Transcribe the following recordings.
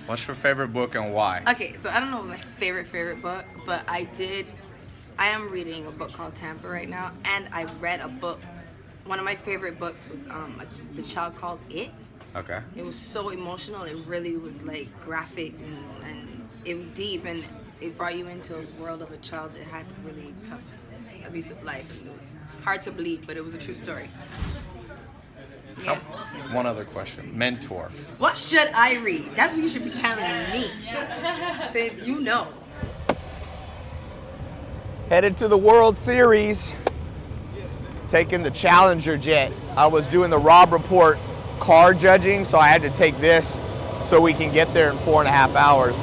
What's your favorite book and why? Okay, so I don't know my favorite book, but I am reading a book called Tampa right now, and I read a book. One of my favorite books was The Child Called It. Okay. It was so emotional. It really was like graphic and it was deep, and it brought you into a world of a child that had a really tough, abusive life. And it was hard to believe, but it was a true story. Yeah. One other question. Mentor. What should I read? That's what you should be telling me, since you know. Headed to the World Series, taking the Challenger jet. I was doing the Rob Report car judging, so I had to take this so we can get there in 4.5 hours.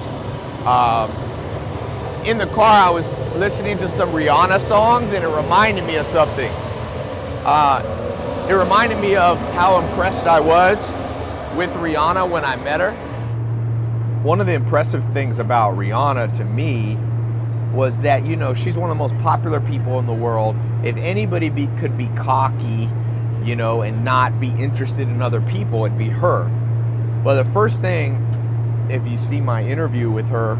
In the car, I was listening to some Rihanna songs, and it reminded me of something. It reminded me of how impressed I was with Rihanna when I met her. One of the impressive things about Rihanna to me was that, you know, she's one of the most popular people in the world. If anybody could be cocky, you know, and not be interested in other people, it'd be her. But the first thing, if you see my interview with her,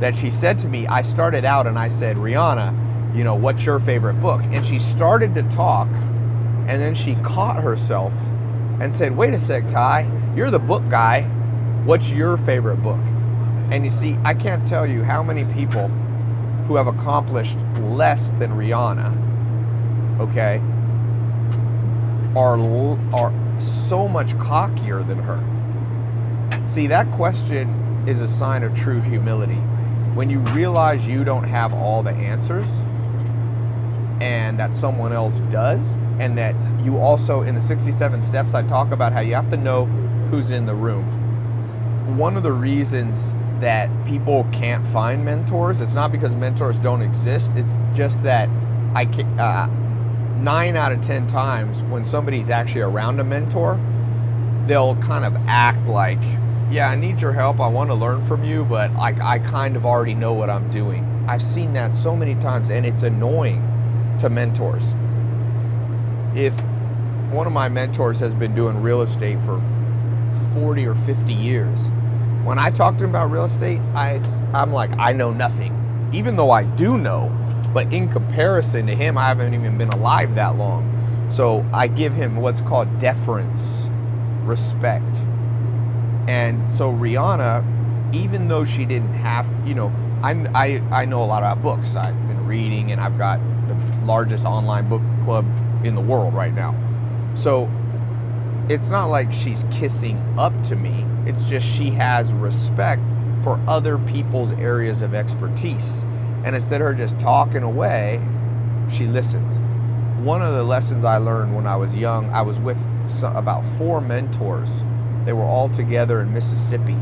that she said to me, I started out and I said, Rihanna, you know, what's your favorite book? And she started to talk, and then she caught herself and said, wait a sec, Tai, you're the book guy. What's your favorite book? And you see, I can't tell you how many people who have accomplished less than Rihanna, okay, are so much cockier than her. See, that question is a sign of true humility. When you realize you don't have all the answers and that someone else does, and that you also, in the 67 steps, I talk about how you have to know who's in the room. One of the reasons that people can't find mentors, it's not because mentors don't exist, it's just that 9 out of 10 times when somebody's actually around a mentor, they'll kind of act like, yeah, I need your help, I want to learn from you, but I kind of already know what I'm doing. I've seen that so many times, and it's annoying to mentors. If one of my mentors has been doing real estate for 40 or 50 years, when I talk to him about real estate, I'm like, I know nothing, even though I do know, but in comparison to him, I haven't even been alive that long. So I give him what's called deference, respect. And so Rihanna, even though she didn't have to, you know, I know a lot about books. I've been reading, and I've got the largest online book club in the world right now. So it's not like she's kissing up to me. It's just she has respect for other people's areas of expertise. And instead of her just talking away, she listens. One of the lessons I learned when I was young, I was with about 4 mentors. They were all together in Mississippi.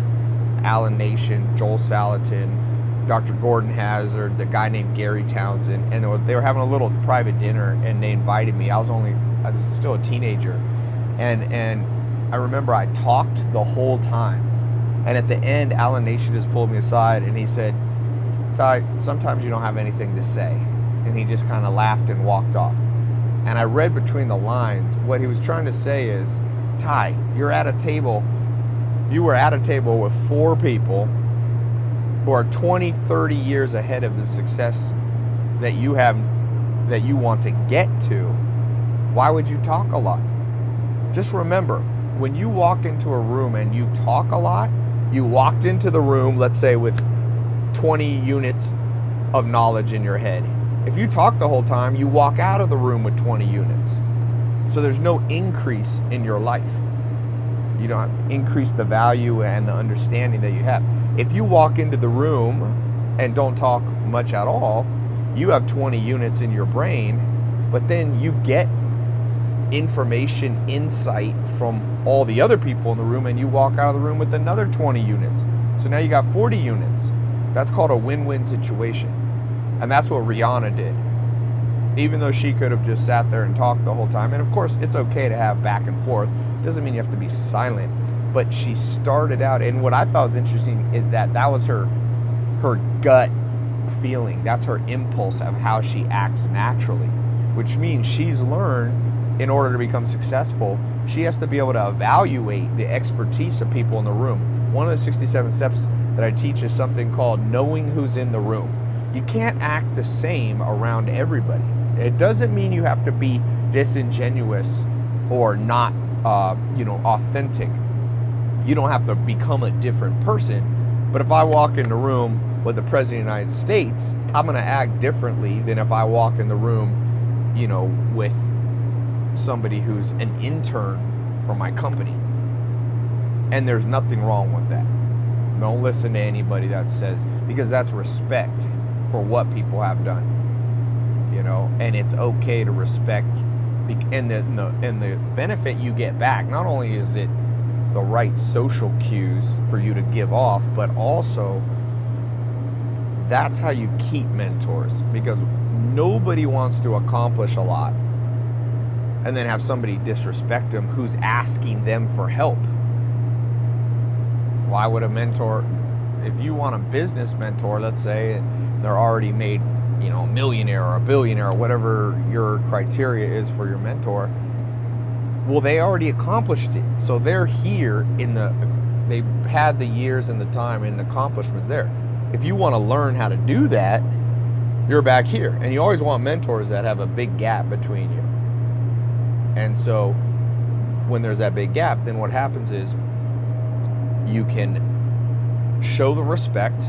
Alan Nation, Joel Salatin, Dr. Gordon Hazard, the guy named Gary Townsend, and they were having a little private dinner, and they invited me. I was still a teenager, and I remember I talked the whole time, and at the end, Alan Nation just pulled me aside, and he said, Tai, sometimes you don't have anything to say, and he just kind of laughed and walked off. And I read between the lines, what he was trying to say is, Tai, you were at a table with 4 people who are 20, 30 years ahead of the success that you have, that you want to get to. Why would you talk a lot? Just remember, when you walk into a room and you talk a lot, you walked into the room, let's say, with 20 units of knowledge in your head. If you talk the whole time, you walk out of the room with 20 units. So there's no increase in your life. You don't increase the value and the understanding that you have. If you walk into the room and don't talk much at all, you have 20 units in your brain, but then you get information, insight from all the other people in the room, and you walk out of the room with another 20 units. So now you got 40 units. That's called a win-win situation. And that's what Rihanna did. Even though she could have just sat there and talked the whole time. And of course, it's okay to have back and forth. Doesn't mean you have to be silent. But she started out, and what I thought was interesting is that was her gut feeling. That's her impulse of how she acts naturally, which means she's learned in order to become successful, she has to be able to evaluate the expertise of people in the room. one of the 67 steps that I teach is something called knowing who's in the room. You can't act the same around everybody. It doesn't mean you have to be disingenuous or not, authentic. You don't have to become a different person. But if I walk in the room with the President of the United States, I'm going to act differently than if I walk in the room, with somebody who's an intern for my company. And there's nothing wrong with that. Don't listen to anybody that says, because that's respect for what people have done. And it's okay to respect, and the benefit you get back, not only is it the right social cues for you to give off, but also that's how you keep mentors, because nobody wants to accomplish a lot and then have somebody disrespect them who's asking them for help. Why would a mentor, if you want a business mentor, let's say they're already made, a millionaire or a billionaire or whatever your criteria is for your mentor, well, they already accomplished it. So they're here they've had the years and the time and the accomplishments there. If you want to learn how to do that, you're back here. And you always want mentors that have a big gap between you. And so when there's that big gap, then what happens is you can show the respect.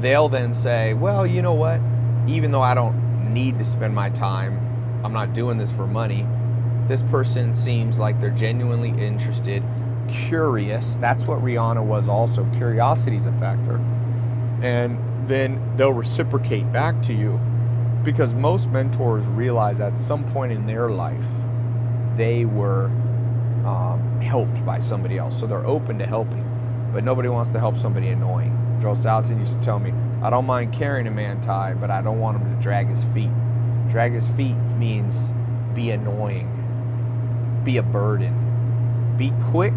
They'll then say, well, you know what? Even though I don't need to spend my time, I'm not doing this for money. This person seems like they're genuinely interested, curious. That's what Rihanna was also. Curiosity is a factor. And then they'll reciprocate back to you, because most mentors realize at some point in their life they were helped by somebody else. So they're open to helping, but nobody wants to help somebody annoying. Joe Salatin used to tell me, I don't mind carrying a man, Tai, but I don't want him to drag his feet. Drag his feet means be annoying, be a burden, be quick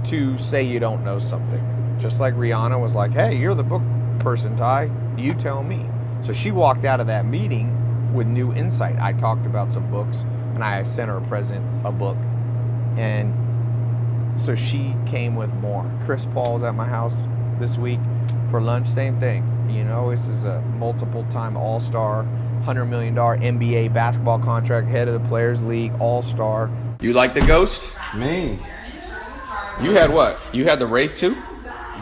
to say you don't know something. Just like Rihanna was like, hey, you're the book person, Tai, you tell me. So she walked out of that meeting with new insight. I talked about some books, and I sent her a present, a book. And so she came with more. Chris Paul was at my house this week for lunch, same thing. This is a multiple-time all-star, $100 million NBA basketball contract, head of the Players League, all-star. You like the Ghost? Me? You had what? You had the Wraith too?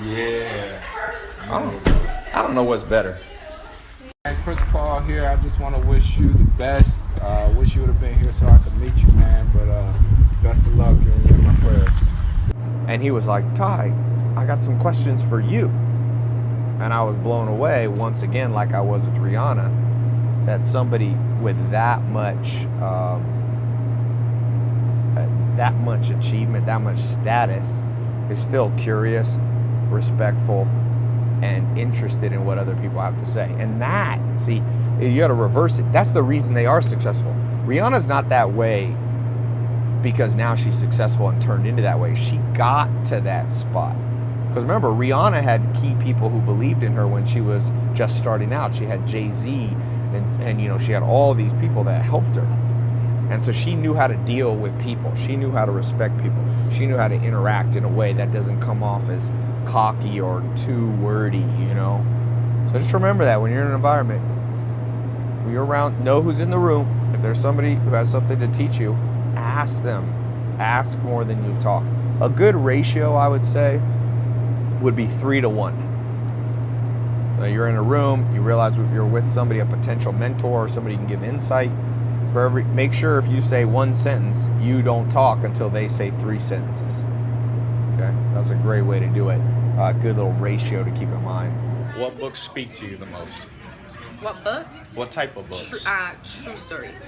Yeah. I don't know what's better. And Chris Paul here, I just want to wish you the best. Wish you would have been here so I could meet you, man. But best of luck, and you're in my prayers. And he was like, Tai, I got some questions for you. And I was blown away once again, like I was with Rihanna, that somebody with that much achievement, that much status, is still curious, respectful, and interested in what other people have to say. And that, see, you got to reverse it. That's the reason they are successful. Rihanna's not that way because now she's successful and turned into that way. She got to that spot. Because remember, Rihanna had key people who believed in her when she was just starting out. She had Jay-Z and she had all these people that helped her. And so she knew how to deal with people. She knew how to respect people. She knew how to interact in a way that doesn't come off as cocky or too wordy, So just remember that when you're in an environment, when you're around, know who's in the room. If there's somebody who has something to teach you, ask them. Ask more than you talk. A good ratio, I would say, would be 3 to 1. So you're in a room, you realize you're with somebody, a potential mentor, or somebody you can give insight. Make sure if you say one sentence, you don't talk until they say 3 sentences. Okay, that's a great way to do it. Good little ratio to keep in mind. What books speak to you the most? What books? What type of books? True stories.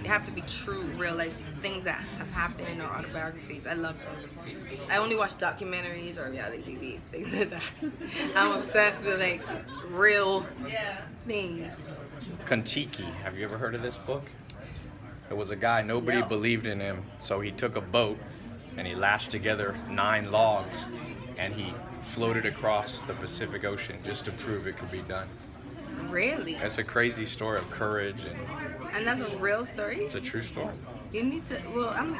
They have to be true, real life things that have happened, or autobiographies. I love those. I only watch documentaries or reality TVs, things like that. I'm obsessed with real things. Kon-Tiki. Have you ever heard of this book? It was a guy, nobody believed in him, so he took a boat and he lashed together 9 logs and he floated across the Pacific Ocean just to prove it could be done. Really? It's a crazy story of courage, And that's a real story? it's a true story. You need to, well, I'm